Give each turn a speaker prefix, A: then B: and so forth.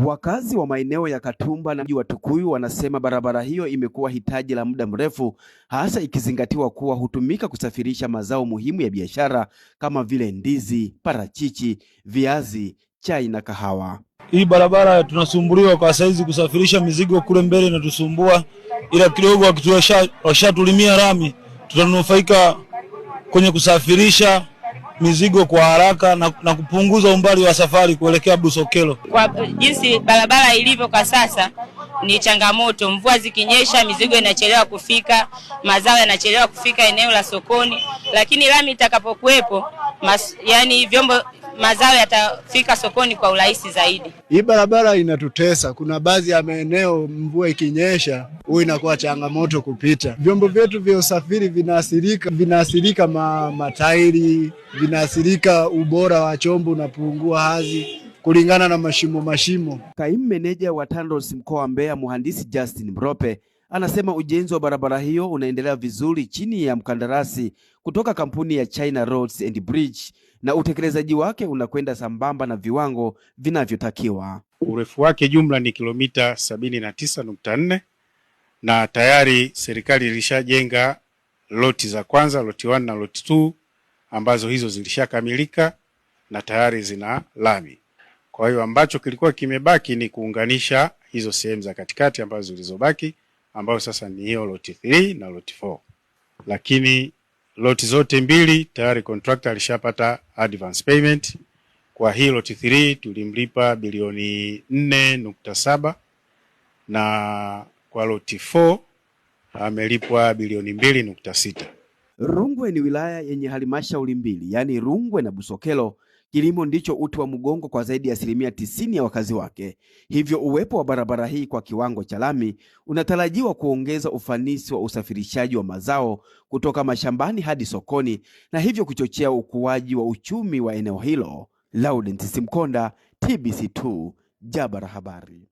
A: Wakazi wa maeneo ya Katumba na mji wa Tukuyu wanasema barabara hiyo imekuwa hitaji la muda mrefu, hasa ikizingatiwa kuwa hutumika kusafirisha mazao muhimu ya biashara kama vile ndizi, parachichi, viazi, chai na kahawa.
B: Hii barabara tunasumbuliwa kwa saizi kusafirisha mizigo kule mbele na tusumbua, ila kidogo wakishatulimia rami tutanufaika kwenye kusafirisha mizigo kwa haraka na kupunguza umbali wa safari kuelekea Busokelo.
C: Kwa jinsi barabara ilivyo kwa sasa ni changamoto. Mvua zikinyesha mizigo inachelewa kufika, mazao yanachelewa kufika eneo la sokoni, lakini lami itakapokuwepo yani mazao yatafika sokoni kwa urahisi zaidi.
D: Hii barabara inatutesa. Kuna baadhi ya maeneo mvua ikinyesha huwa inakuwa changamoto kupita. Vyombo vyetu vya usafiri vinaathirika matairi, vinaathirika, ubora wa chombo unapungua hadhi kulingana na mashimo.
A: Kaimu meneja wa TANROADS mkoa wa Mbeya, mhandisi Justin Mrope, anasema ujenzi wa barabara hiyo unaendelea vizuri chini ya mkandarasi kutoka kampuni ya China Roads and Bridge na utekelezaji wake unakwenda sambamba na viwango vinavyotakiwa.
E: Urefu wake jumla ni kilomita 79.4 na tayari serikali ilishajenga loti za kwanza, loti 1 na loti 2 ambazo hizo zilishakamilika na tayari zina lami. Kwa hiyo ambacho kilikuwa kimebaki ni kuunganisha hizo sehemu za katikati ambazo zilizobaki, ambayo sasa ni hiyo loti 3 na loti 4. Lakini loti zote mbili tayari contractor alishapata advance payment. Kwa hii loti 3 tulimlipa bilioni 4.7 na kwa loti 4 amelipwa bilioni 2.6.
A: Rungwe ni wilaya yenye halmashauri mbili, yani Rungwe na Busokelo. Kilimo ndicho uti wa mgongo kwa zaidi ya 90% ya wakazi wake. Hivyo uwepo wa barabara hii kwa kiwango cha lami unatarajiwa kuongeza ufanisi wa usafirishaji wa mazao kutoka mashambani hadi sokoni na hivyo kuchochea ukuaji wa uchumi wa eneo hilo. Laurent Simkonda, TBC2, Jabara Habari.